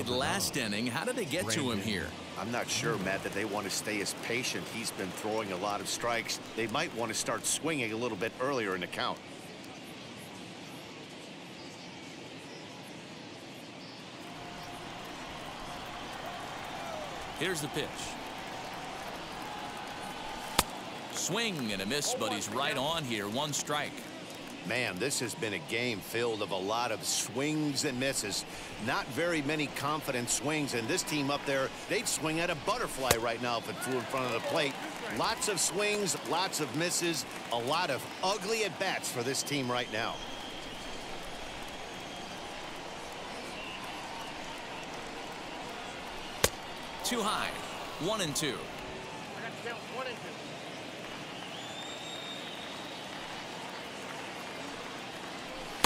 Last inning. How did they get to him here? I'm not sure, Matt, that they want to stay as patient. He's been throwing a lot of strikes. They might want to start swinging a little bit earlier in the count. Here's the pitch. Swing and a miss, but he's right on here. One strike. Man, this has been a game filled of a lot of swings and misses. Not very many confident swings, and this team up there, they'd swing at a butterfly right now if it flew in front of the plate. Lots of swings, lots of misses, a lot of ugly at-bats for this team right now. Too high. 1-2.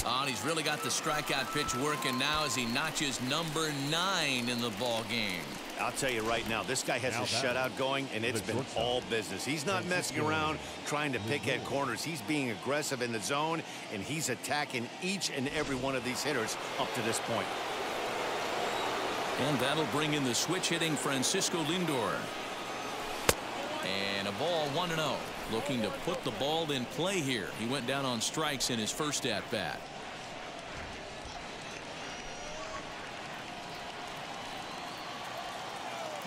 Oh, and he's really got the strikeout pitch working now as he notches number 9 in the ball game. I'll tell you right now, this guy has a shutout going, and it's been all business. He's not messing around trying to pick at corners. He's being aggressive in the zone, and he's attacking each and every one of these hitters up to this point. And that'll bring in the switch-hitting Francisco Lindor. And a ball 1-0. Looking to put the ball in play here. He went down on strikes in his first at-bat.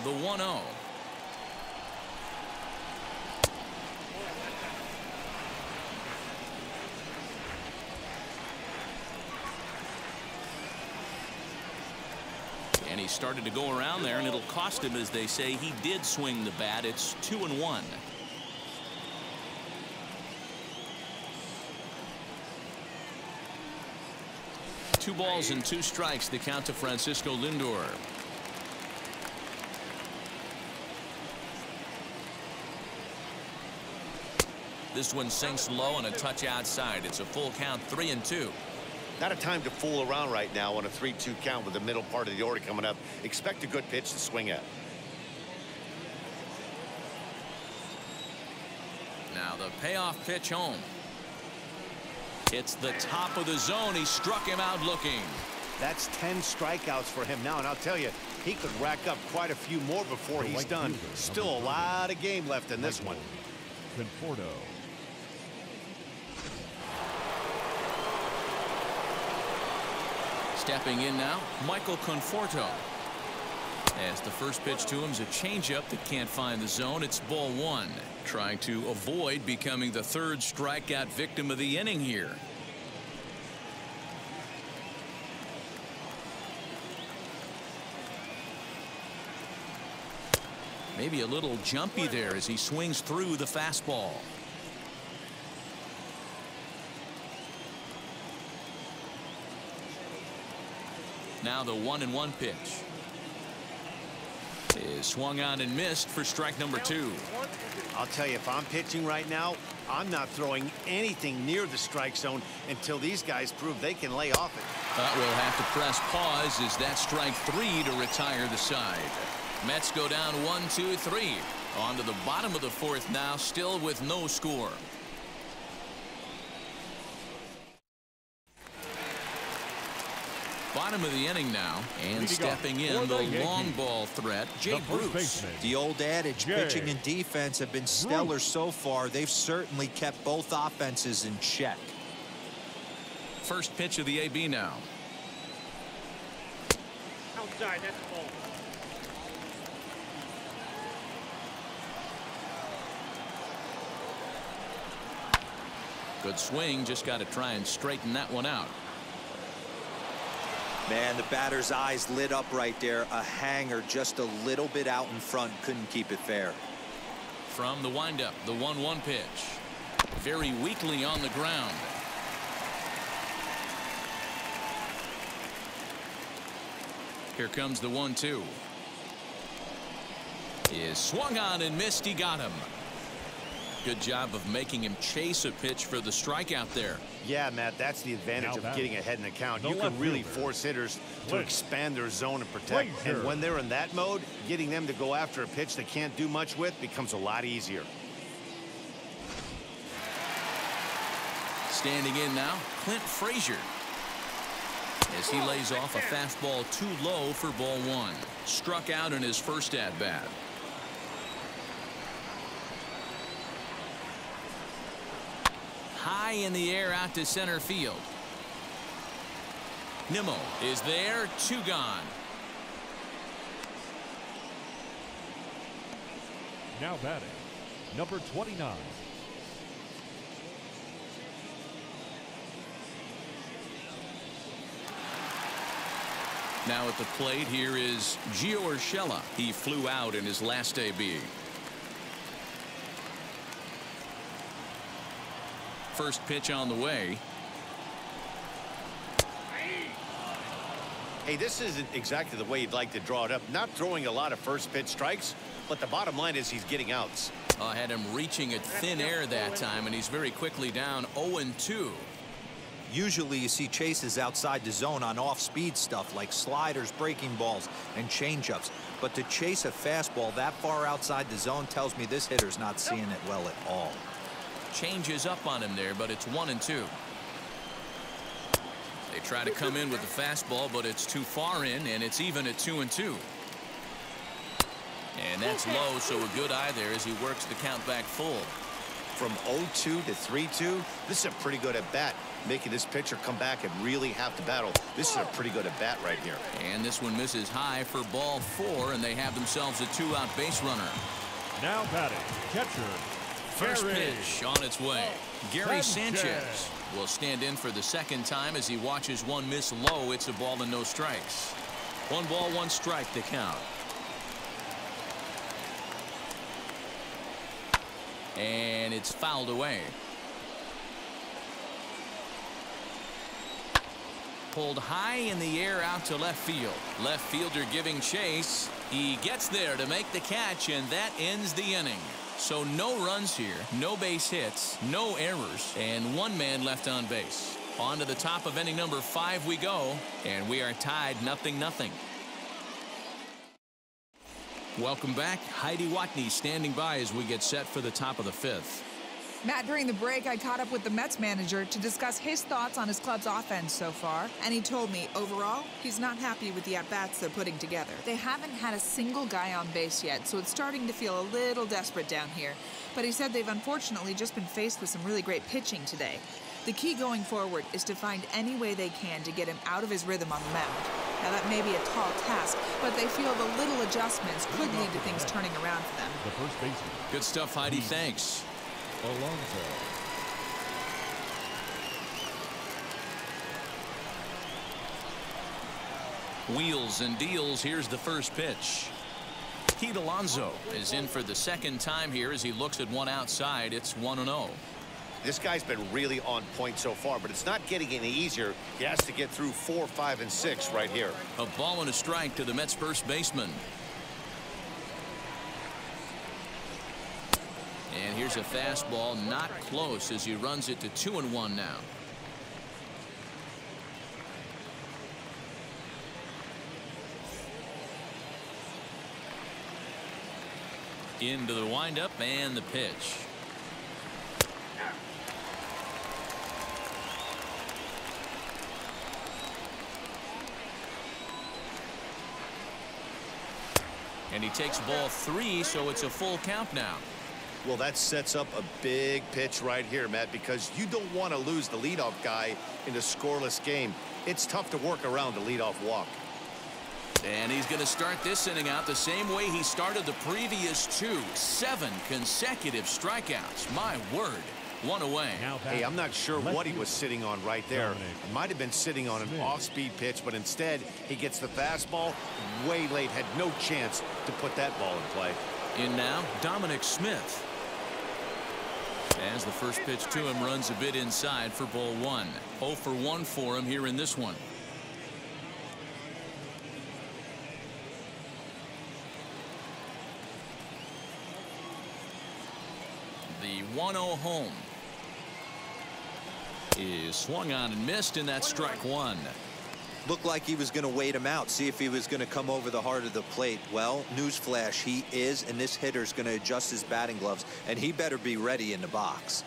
The 1-0. And he started to go around there, and it'll cost him, as they say. He did swing the bat. It's 2-1. Two balls and 2 strikes, the count to Francisco Lindor. This one sinks low and a touch outside. It's a full count, 3-2. Not a time to fool around right now on a 3-2 count with the middle part of the order coming up. Expect a good pitch to swing at. Now the payoff pitch home. It's the top of the zone. He struck him out looking. That's 10 strikeouts for him now, and I'll tell you, he could rack up quite a few more before he's done. Still a lot of game left in this one. Conforto. Stepping in now, Michael Conforto. As the first pitch to him is a changeup that can't find the zone. It's ball 1. Trying to avoid becoming the 3rd strikeout victim of the inning here. Maybe a little jumpy there as he swings through the fastball. Now the 1-1 pitch is swung on and missed for strike number 2. I'll tell you, if I'm pitching right now, I'm not throwing anything near the strike zone until these guys prove they can lay off it. But we'll have to press pause as that strike 3 to retire the side. Mets go down 1-2-3. On to the bottom of the 4th now, still with no score. Bottom of the inning now, and stepping in the long ball threat, Jay Bruce. The old adage, pitching and defense have been stellar so far. They've certainly kept both offenses in check. First pitch of the AB now. Outside, that's a ball. Good swing, just got to try and straighten that one out. Man, the batter's eyes lit up right there. A hanger just a little bit out in front. Couldn't keep it fair. From the windup, the 1-1 pitch. Very weakly on the ground. Here comes the 1-2. Is swung on and missed. He got him. Good job of making him chase a pitch for the strikeout there. Yeah, Matt, that's the advantage of getting ahead in the count. You can really force hitters to expand their zone and protect. And when they're in that mode, getting them to go after a pitch they can't do much with becomes a lot easier. Standing in now, Clint Frazier. as he lays off a fastball too low for ball one. Struck out in his first at-bat. High in the air out to center field. Nimmo is there, 2 gone. Now batting, number 29. Now at the plate, here is Gio Urshela. He flew out in his last AB. First pitch on the way. Hey, this isn't exactly the way you'd like to draw it up. Not throwing a lot of first pitch strikes, but the bottom line is he's getting outs. Had him reaching at thin air that time, and he's very quickly down 0-2. Usually you see chases outside the zone on off-speed stuff like sliders, breaking balls, and changeups. But to chase a fastball that far outside the zone tells me this hitter's not seeing it well at all. Changes up on him there, but it's 1-2. They try to come in with the fastball, but it's too far in, and it's even at 2-2. And that's low, so a good eye there as he works the count back full. From 0-2 to 3-2, this is a pretty good at-bat, making this pitcher come back and really have to battle. This is a pretty good at-bat right here. And this one misses high for ball 4, and they have themselves a 2-out base runner. Now batting, catcher, First Gary pitch on its way. Gary Sanchez will stand in for the second time as he watches one miss low. It's a ball and no strikes. 1 ball, 1 strike to count. And it's fouled away. Pulled high in the air out to left field. Left fielder giving chase. He gets there to make the catch, and that ends the inning. So no runs here, no base hits, no errors, and 1 man left on base. On to the top of inning number 5 we go, and we are tied 0-0. Welcome back. Heidi Watney standing by as we get set for the top of the 5th. Matt, during the break, I caught up with the Mets manager to discuss his thoughts on his club's offense so far, and he told me, overall, he's not happy with the at-bats they're putting together. They haven't had a single guy on base yet, so it's starting to feel a little desperate down here. But he said they've unfortunately just been faced with some really great pitching today. The key going forward is to find any way they can to get him out of his rhythm on the mound. Now, that may be a tall task, but they feel the little adjustments could lead to things turning around for them. The first baseman. Good stuff, Heidi. Thanks. Alonso. Wheels and deals. Here's the first pitch. Pete Alonso is in for the second time here as he looks at one outside. It's 1-0. This guy's been really on point so far, but it's not getting any easier. He has to get through 4, 5, and 6 right here. A ball and a strike to the Mets first baseman. And here's a fastball, not close, as he runs it to 2-1 now. Into the windup and the pitch. And he takes ball 3, so it's a full count now. Well, that sets up a big pitch right here, Matt, because you don't want to lose the leadoff guy in a scoreless game. It's tough to work around the leadoff walk. And he's going to start this inning out the same way he started the previous 2. 7 consecutive strikeouts. My word. 1 away. Hey, I'm not sure what he was sitting on right there. It might have been sitting on an off-speed pitch, but instead he gets the fastball way late. Had no chance to put that ball in play. In now, Dominic Smith. As the first pitch to him runs a bit inside for ball 1. 0 for 1 for him here in this one. The 1-0 home is swung on and missed, and that's strike 1. Looked like he was going to wait him out, see if he was going to come over the heart of the plate. Well, newsflash, he is, and this hitter's going to adjust his batting gloves, and he better be ready in the box.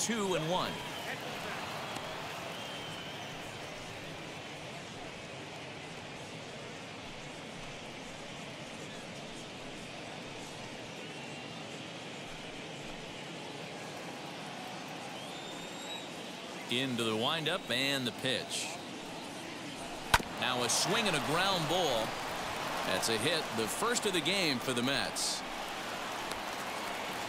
2-1. Into the windup and the pitch. Now a swing and a ground ball. That's a hit, the first of the game for the Mets.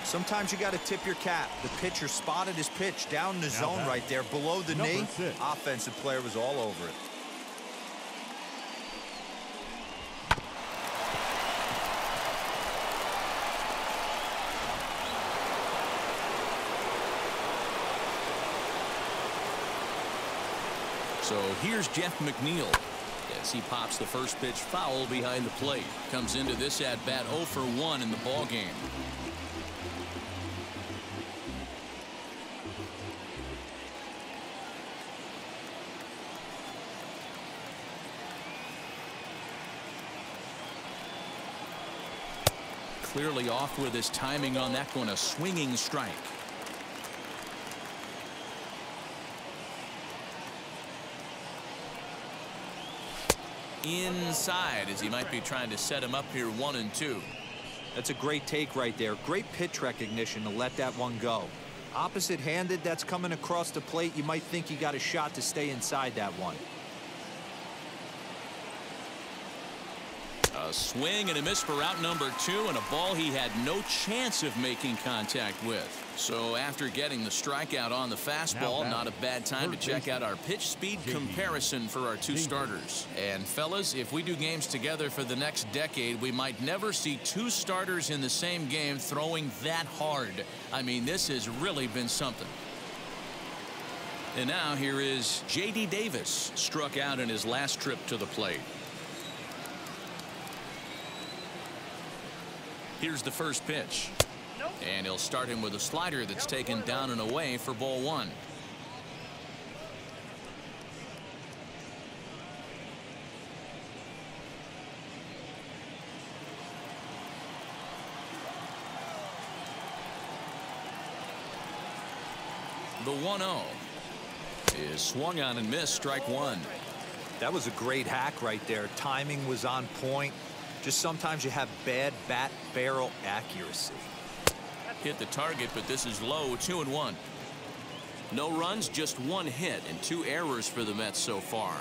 Sometimes you got to tip your cap. The pitcher spotted his pitch down in the zone right there below the knee. Offensive player was all over it. So here's Jeff McNeil as he pops the first pitch foul behind the plate. Comes into this at bat 0 for 1 in the ball game. Clearly off with his timing on that one, a swinging strike. Inside as he might be trying to set him up here 1-2. That's a great take right there. Great pitch recognition to let that one go. Opposite handed, that's coming across the plate. You might think you got a shot to stay inside that one. A swing and a miss for out number 2, and a ball he had no chance of making contact with. So after getting the strikeout on the fastball, not a bad time to check out our pitch speed comparison for our two starters. And fellas, if we do games together for the next decade, we might never see two starters in the same game throwing that hard. I mean, this has really been something. And now here is J.D. Davis, struck out in his last trip to the plate. Here's the first pitch. And he'll start him with a slider that's taken down and away for ball 1. The 1-0 is swung on and missed, strike 1. That was a great hack right there. Timing was on point. Just sometimes you have bad bat barrel accuracy. Hit the target, but this is low, 2-1. No runs, just one hit, and 2 errors for the Mets so far.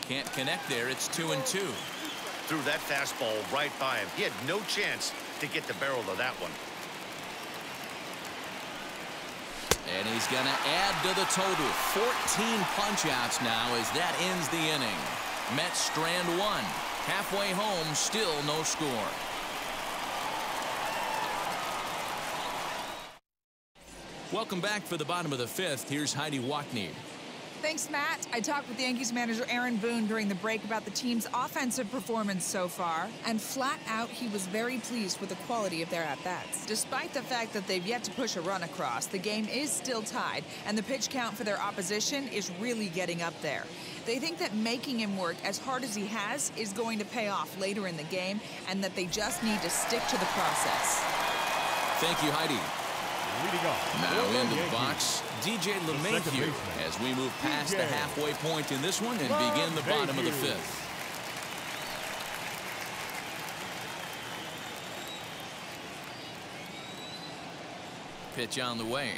Can't connect there, it's 2-2. Threw that fastball right by him. He had no chance to get the barrel of that one. And he's going to add to the total. 14 punch-outs now as that ends the inning. Mets strand 1. Halfway home, still no score. Welcome back for the bottom of the 5th. Here's Heidi Wackney. Thanks, Matt. I talked with Yankees manager Aaron Boone during the break about the team's offensive performance so far, and flat out, he was very pleased with the quality of their at-bats. Despite the fact that they've yet to push a run across, the game is still tied, and the pitch count for their opposition is really getting up there. They think that making him work as hard as he has is going to pay off later in the game, and that they just need to stick to the process. Thank you, Heidi. Leading off. Now into the box, DJ LeMahieu as we move past the halfway point in this one and begin the bottom of the 5th. Pitch on the way.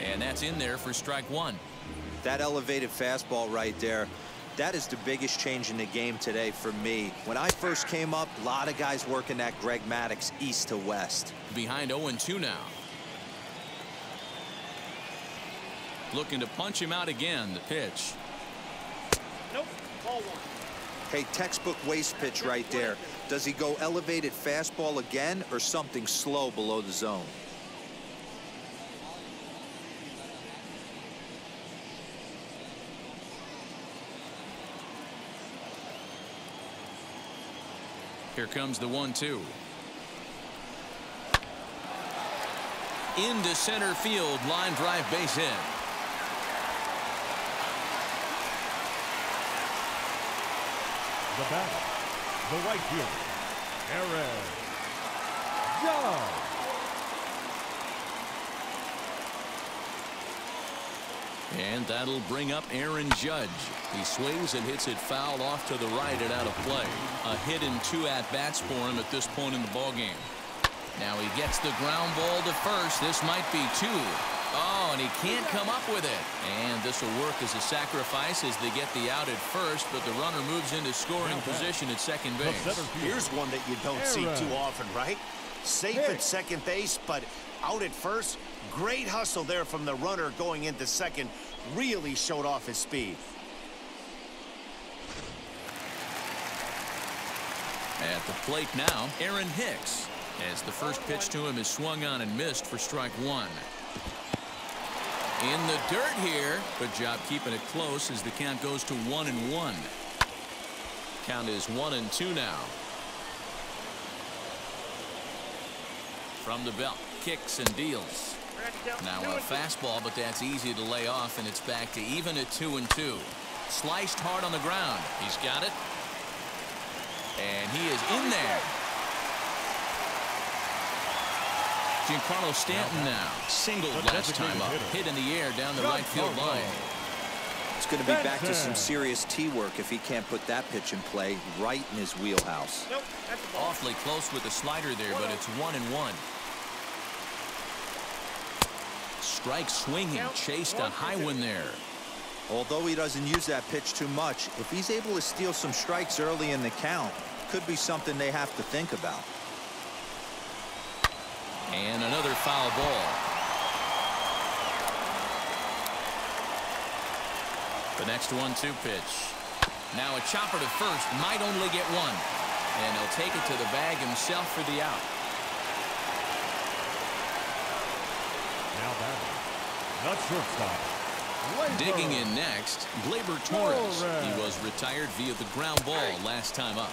And that's in there for strike 1. That elevated fastball right there, that is the biggest change in the game today for me. When I first came up, a lot of guys working that Greg Maddux east to west. Behind 0-2 now. Looking to punch him out again. The pitch. Nope. Ball 1. Hey, textbook waste pitch right there. Does he go elevated fastball again or something slow below the zone? Here comes the 1-2. Into center field, line drive, base hit. The batter, the right fielder, Aaron Judge. And that'll bring up Aaron Judge. He swings and hits it foul off to the right and out of play. A hit and 2 at-bats for him at this point in the ballgame. Now he gets the ground ball to first. This might be 2. Oh, and he can't come up with it. And this will work as a sacrifice as they get the out at first, but the runner moves into scoring position at second base. Here's one that you don't see too often, right? Safe at second base, but out at first. Great hustle there from the runner going into second. Really showed off his speed. At the plate now, Aaron Hicks, as the first pitch to him is swung on and missed for strike 1. In the dirt here. Good job keeping it close as the count goes to 1-1. Count is 1-2 now. From the belt, kicks and deals. Now a fastball, but that's easy to lay off, and it's back to even at 2-2. Sliced hard on the ground. He's got it. And he is in there. Giancarlo Stanton now. Singled last time up. Hit in the air down the right field line. It's going to be back to some serious tee work if he can't put that pitch in play right in his wheelhouse. Nope, that's a ball. Awfully close with the slider there, but it's 1-1. Strike swinging, chased a high one there. Although he doesn't use that pitch too much, if he's able to steal some strikes early in the count, could be something they have to think about. And another foul ball. The next 1-2 pitch. Now a chopper to first, might only get one. And he'll take it to the bag himself for the out. Now batting, not shortstop. Digging in next, Gleyber Torres. He was retired via the ground ball last time up.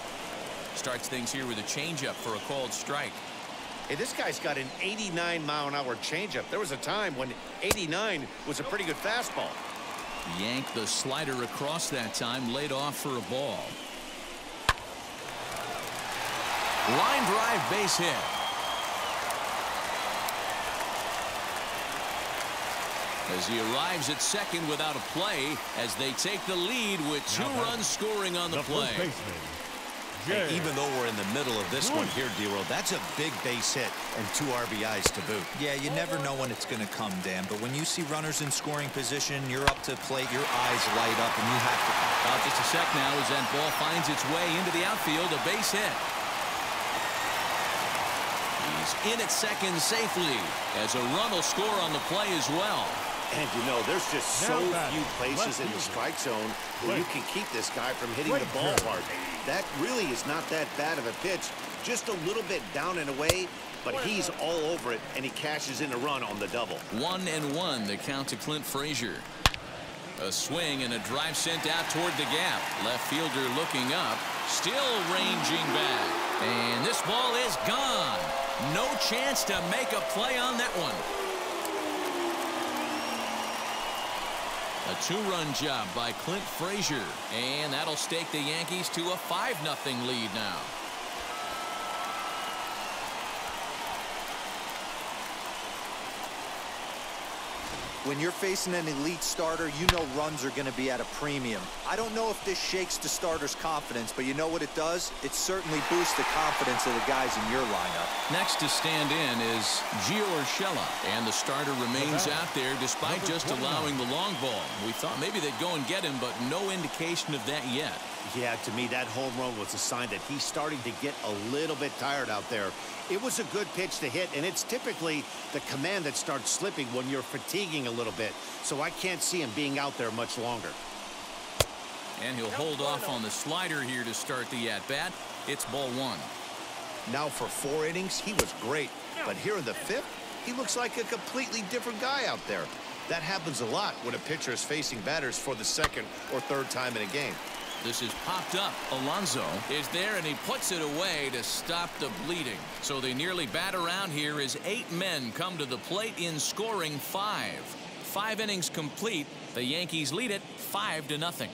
Starts things here with a changeup for a called strike. Hey, this guy's got an 89-mile-an-hour changeup. There was a time when 89 was a pretty good fastball. Yanked the slider across that time, laid off for a ball. Line drive, base hit. As he arrives at second without a play, as they take the lead with 2 runs scoring on the play. Hey, even though we're in the middle of this one here, D-Roll, that's a big base hit and 2 RBIs to boot. Yeah, you never know when it's going to come, Dan, but when you see runners in scoring position, you're up to plate, your eyes light up, and you have to. Just a sec now as that ball finds its way into the outfield, a base hit. He's in at second safely, as a run will score on the play as well. And you know, there's just so few places in the strike zone where you can keep this guy from hitting the ball hard. That really is not that bad of a pitch. Just a little bit down and away, but he's all over it, and he cashes in a run on the double. 1-1, the count to Clint Frazier. A swing and a drive sent out toward the gap. Left fielder looking up, still ranging back. And this ball is gone. No chance to make a play on that one. A 2-run job by Clint Frazier, and that'll stake the Yankees to a 5-0 lead now. When you're facing an elite starter, you know runs are going to be at a premium. I don't know if this shakes the starter's confidence, but you know what it does? It certainly boosts the confidence of the guys in your lineup. Next to stand in is Gio Urshela, and the starter remains out there despite just allowing the long ball. We thought maybe they'd go and get him, but no indication of that yet. Yeah, to me, that home run was a sign that he's starting to get a little bit tired out there. It was a good pitch to hit, and it's typically the command that starts slipping when you're fatiguing a little bit. So I can't see him being out there much longer. And he'll hold off on the slider here to start the at-bat. It's ball 1. Now for 4 innings, he was great. But here in the 5th, he looks like a completely different guy out there. That happens a lot when a pitcher is facing batters for the 2nd or 3rd time in a game. This is popped up. Alonso is there, and he puts it away to stop the bleeding. So they nearly bat around here as 8 men come to the plate in scoring 5. 5 innings complete. The Yankees lead it 5-0.